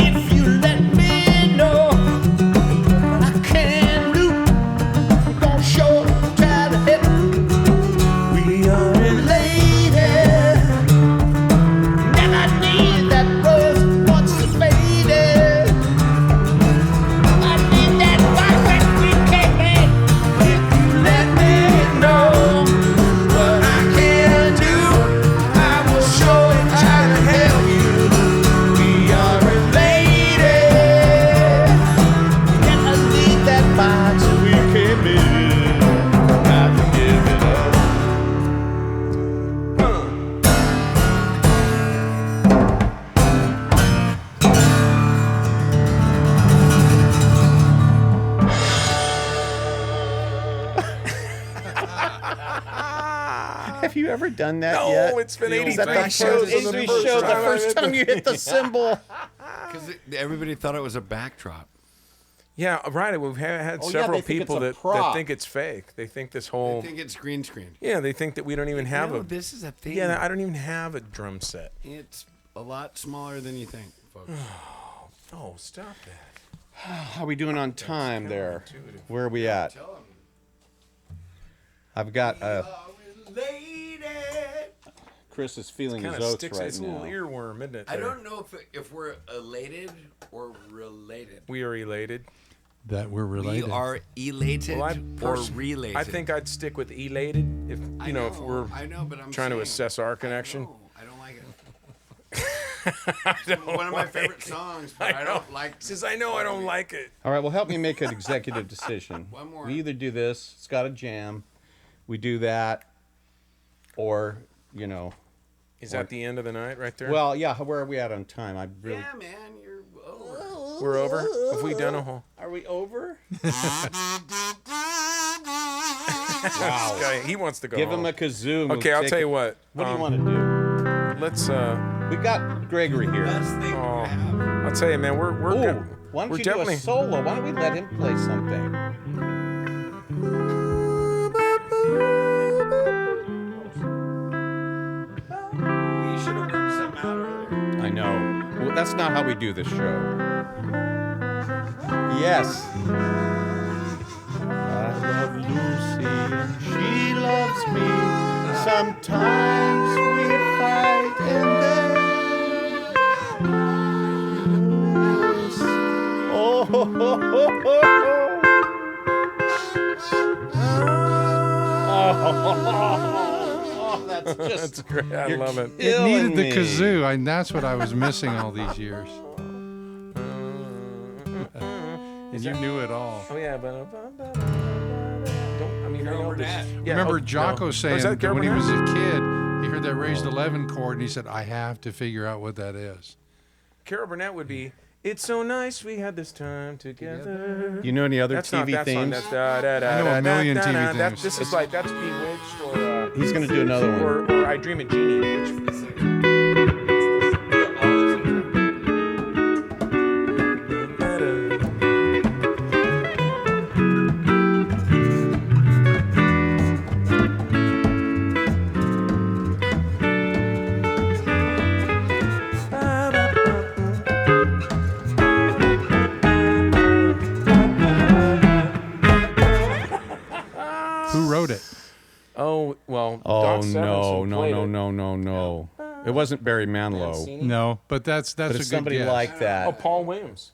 If you let me know what I can do, I'm gonna show try to help. We are related. Never need that rose once it's faded. I need that box that we came in. If you let me know what I can do, I will surely try to help you. We are related. Never need that box that we came in. Got to give it up. Have you ever done that No, yet? it's been Is that the 83 first, shows. This is the 83 first shows, the time first I've time you hit the cymbal? Because everybody thought it was a backdrop. Yeah, right. We've had Oh, yeah, several they think it's people a that prop. think it's fake. They think this I whole think it's green screen. yeah. They think that we don't even have No, a this is a thing. yeah. I don't even have a drum set. It's a lot smaller than you think, folks. Oh, stop that. How are we doing on time there? counterintuitive. Where are we at? I've got Chris is feeling Kind his of oats sticks. right It's a little now. earworm, isn't it? I there? don't know if we're elated or related. We are elated. That we're related. We are elated Well, or related. I think I'd stick with elated if I know if we're I know, but I'm trying to saying, assess our connection. I don't like it. One of my favorite songs, but I don't like. Says I know I don't like it. All right, well, help me make an executive decision. One more. We either do this, it's got a jam, we do that, or, you know, Is that the end of the night right there? well, yeah, where are we at on time? I really. Yeah, man, you're over. we're over. Have we done a whole? Are we over? Guy, he wants to go. Give home. him a kazoo. and we'll Okay, I'll take tell it. you what. What do you want to do? Let's. We got Gregory here. Best thing Oh, to have. I'll tell you, man. We're Ooh, good. why don't We're you do a definitely. solo? Why don't we let him play something? We should have worked something out earlier. I know. Well, that's not how we do this show. Yes. I love Lucy and she loves me. Sometimes we fight and then lose. Oh, ho, ho, ho, ho. Oh, that's just. That's great. I You're love it. It needed the me. kazoo, and that's what I was missing all these years. And you knew it all. Oh yeah, but I mean, I know this. Yeah, Remember oh, Jocko no. saying Was that Carol when he was Burnett? a kid, he heard that raised 11 chord, and he said, I have to figure out what that is. Carol Burnett would be. It's so nice we had this time together. You know any other That's not TV that song. themes? That's da, da, da, I know a da, million da, TV da, da. themes. This is like that's Bewitched or He's gonna do another one. or I Dream of Jeannie. Which, Who wrote it? oh well. Oh Doc no, Severinsen no, played no, it. no, no, no! It wasn't Barry Manilow. Mancini? No, but that's But a it's good somebody guess. like that. Oh, Paul Williams.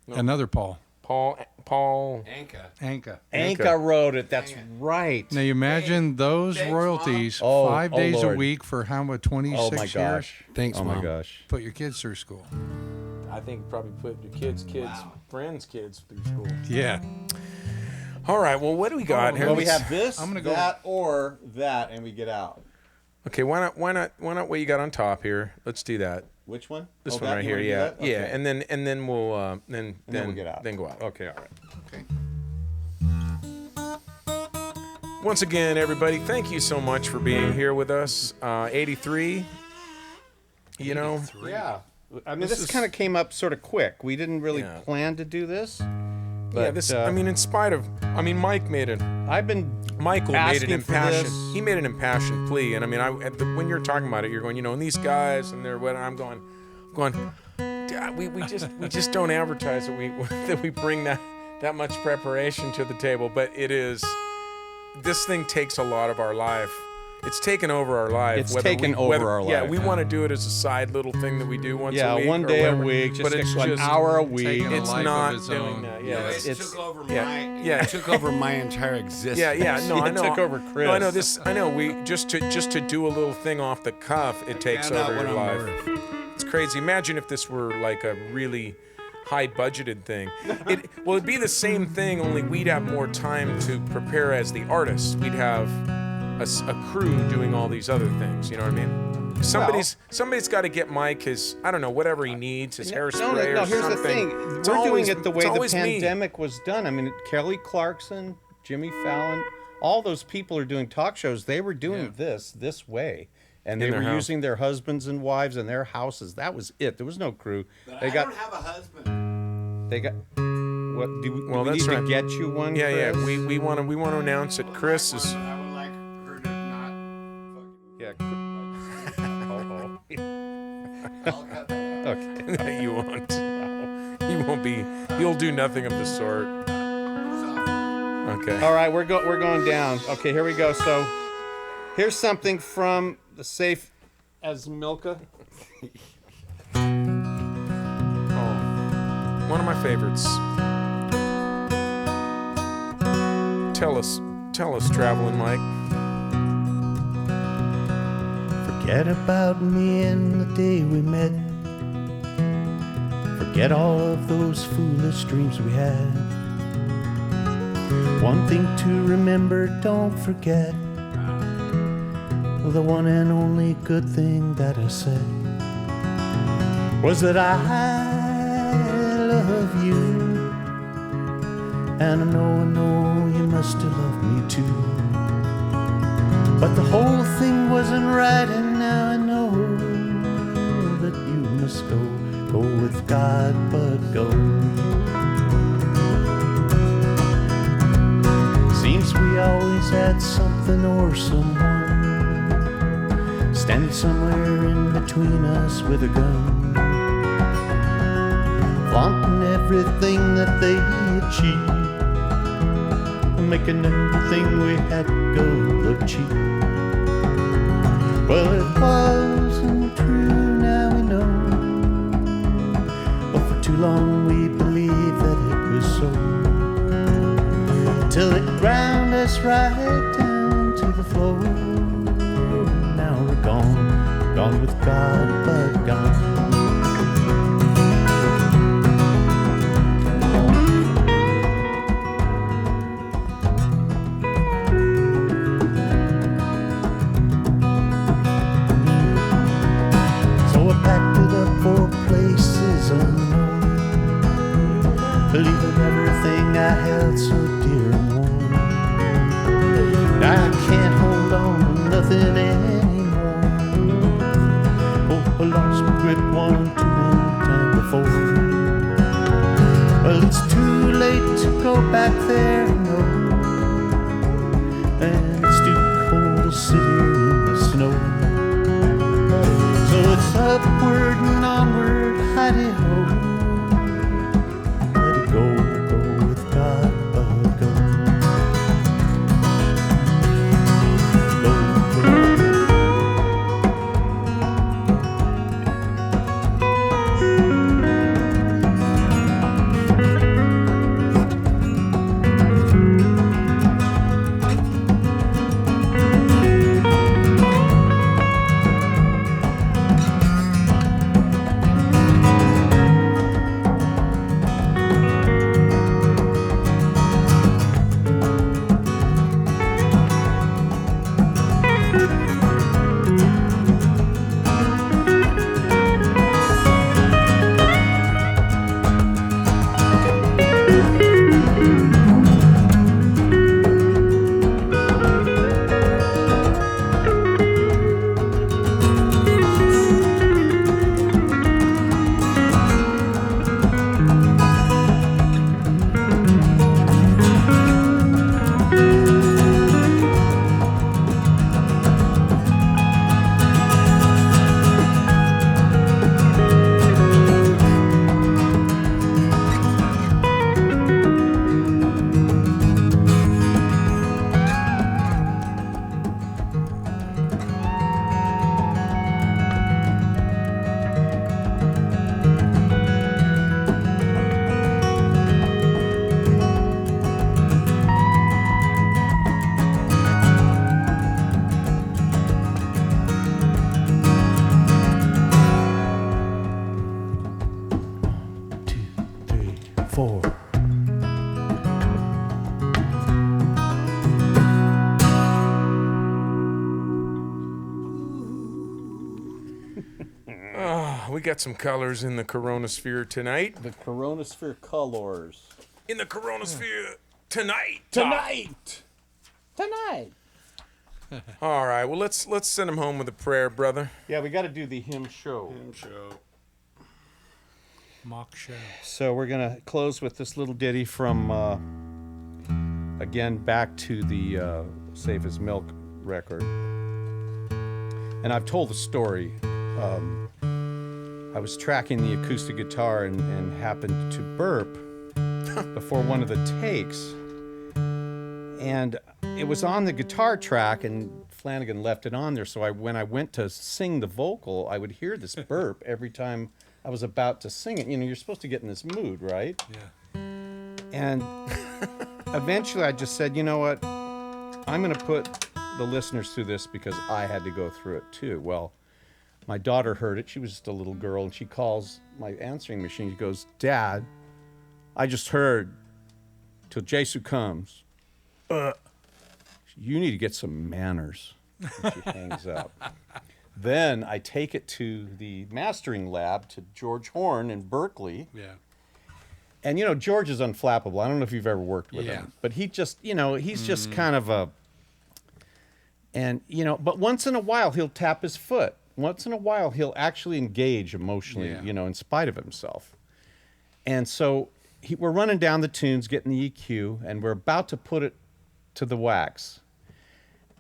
Another Paul. Paul. Anka. Anka wrote it. That's right. Now you imagine those royalties Oh, 5 oh, days a Lord. week for how much, 26 Oh my years? gosh. Thanks, Oh my Mom. gosh. Put your kids through school. I think probably put your kids, friends' kids through school. Yeah. All right. Well, what do we got here? Well, we Let's- have this, I'm gonna go- that, or that, and we get out. Okay. Why not? What you got on top here? Let's do that. Which one? This Oh, one that? right You here. wanna do Yeah. that? Yeah. Okay. And then we'll then we'll get out. Then go out. Okay. All right. Okay. Once again, everybody, thank you so much for being here with us. 83. You know. Yeah. I mean, This this is- kind of came up sort of quick. We didn't really Yeah. plan to do this. Yeah. But, This. I mean, in spite of. I mean, Mike made it. I've been Michael made asking an for impassioned. this. He made an impassioned plea, and I mean, when you're talking about it, you're going, you know, and these guys, and they're what I'm going. "Dad, we just don't advertise that we bring that much preparation to the table, but it is. This thing takes a lot of our life. It's taken over our life. It's taken over our Yeah, life. we want to do it as a side little thing that we do once a week. one or day a whatever, week, just but it's an just hour a week. taking a It's life not of its doing own. that. No, Yeah, it it's- took over yeah, my. yeah. It took over my entire existence. Yeah. No, I It know. took over Chris. No, I know this. I know. We just to do a little thing off the cuff. It takes Found out over what your I'm life. worth. It's crazy. Imagine if this were like a really high budgeted thing. It'd be the same thing, only we'd have more time to prepare as the artists. We'd have a crew doing all these other things. You know what I mean? Somebody's got to get Mike his, I don't know, whatever he needs, his hairspray No, or here's something. the thing. It's We're always- doing it the way it's the always me. pandemic was done. I mean, Kelly Clarkson, Jimmy Fallon, all those people are doing talk shows. They were doing this way. And they In were their house. using their husbands and wives in their houses. That was it. There was no crew. But They I got. don't have a husband. They got. What do Well, we that's need right. to get you one? Yeah. Chris? We want to announce that Chris is. I would like her to not Yeah. I'll cut that out. Okay. You won't. You won't be. You'll do nothing of the sort. Okay. All right, we're going down. Okay, here we go. So, here's something from the safe as Milka. Oh, one of my favorites. Tell us, traveling Mike. Forget about me and the day we met. Forget all of those foolish dreams we had. One thing to remember, don't forget. The one and only good thing that I said was that I love you. And I know you must have loved me too. But the whole thing wasn't right, and now I know that you must go with God, but go. Seems we always had something or someone standing somewhere in between us with a gun, flaunting everything that they achieved, making everything we had go look cheap. Well, it wasn't true, now we know, but for too long we believed that it was so, till it ground us right down to the flow. Now we're gone, gone with God, but gone. So I packed it up for places unknown, leaving everything I held so dear and warm. I can't hold on to nothing anymore. Oh, I lost my grip one too many times before. Well, it's too late to go back there, no. And it's too cold to sit here in the snow. So it's upward and onward, hidey-ho. Let it go, go with God, but go. Four. We got some colors in the CoROEnosphere tonight. The CoROEnosphere colors. In the CoROEnosphere tonight. Tonight. All right. Well, let's send him home with a prayer, brother. Yeah, we got to do the hymn show. Mock show. So we're going to close with this little ditty from, again, back to the Safe as Milk record. And I've told the story. I was tracking the acoustic guitar and happened to burp before one of the takes. And it was on the guitar track, and Flanagan left it on there. So when I went to sing the vocal, I would hear this burp every time I was about to sing it. You know, you're supposed to get in this mood, right? Yeah. And eventually I just said, you know what? I'm going to put the listeners through this because I had to go through it too. Well, my daughter heard it. She was just a little girl, and she calls my answering machine. She goes, Dad, I just heard Till Jesu Comes. You need to get some manners. And she hangs up. Then I take it to the mastering lab to George Horn in Berkeley. Yeah. And, you know, George is unflappable. I don't know if you've ever worked with him. But he just, you know, he's just kind of a... And, you know, but once in a while he'll tap his foot. Once in a while he'll actually engage emotionally, you know, in spite of himself. And so we're running down the tunes, getting the EQ, and we're about to put it to the wax.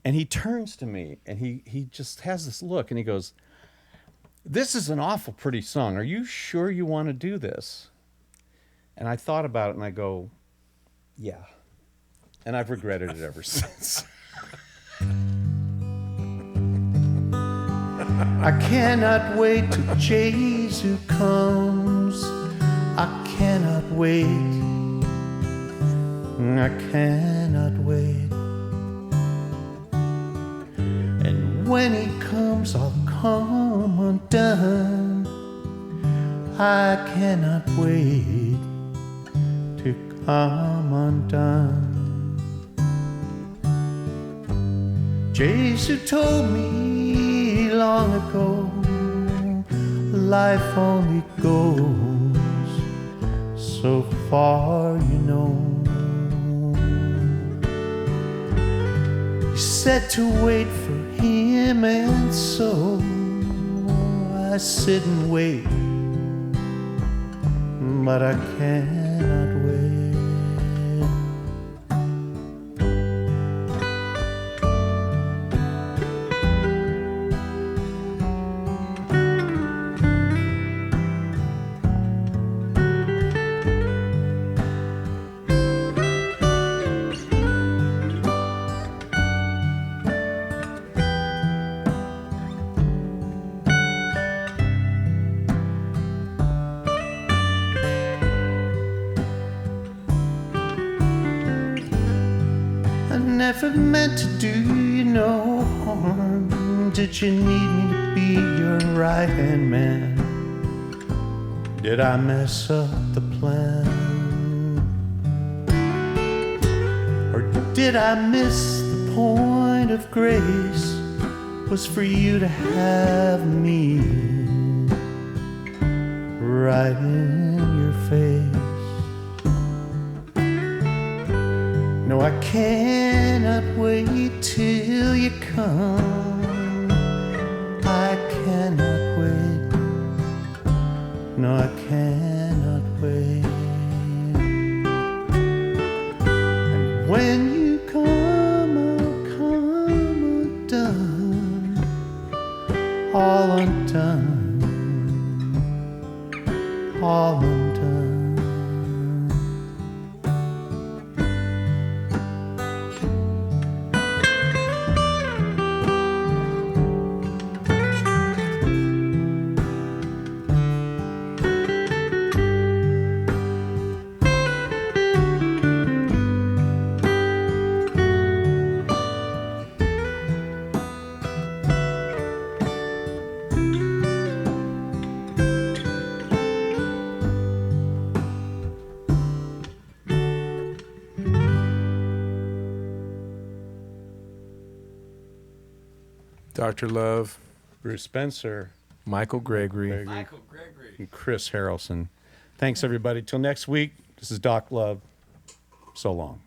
And he turns to me, and he just has this look, and he goes, this is an awful pretty song. Are you sure you want to do this? And I thought about it, and I go, yeah. And I've regretted it ever since. I cannot wait till Jesus comes. I cannot wait. I cannot wait. when he comes, I'll come undone. I cannot wait to come undone. Jesus told me long ago, life only goes so far, you know. He said to wait for him, and so I sit and wait, but I cannot wait. Never meant to do you no harm. Did you need me to be your right-hand man? Did I mess up the plan? Or did I miss the point of grace? Was for you to have me right in your face. No, I cannot wait till you come. I cannot wait. No, I cannot wait. And when you come, I'll come undone, all undone, all undone. Dr. Love, Bruce Spencer, Michael Gregory. Michael Gregory. and Chris Harrelson. Thanks, everybody. Till next week, this is Doc Love. So long.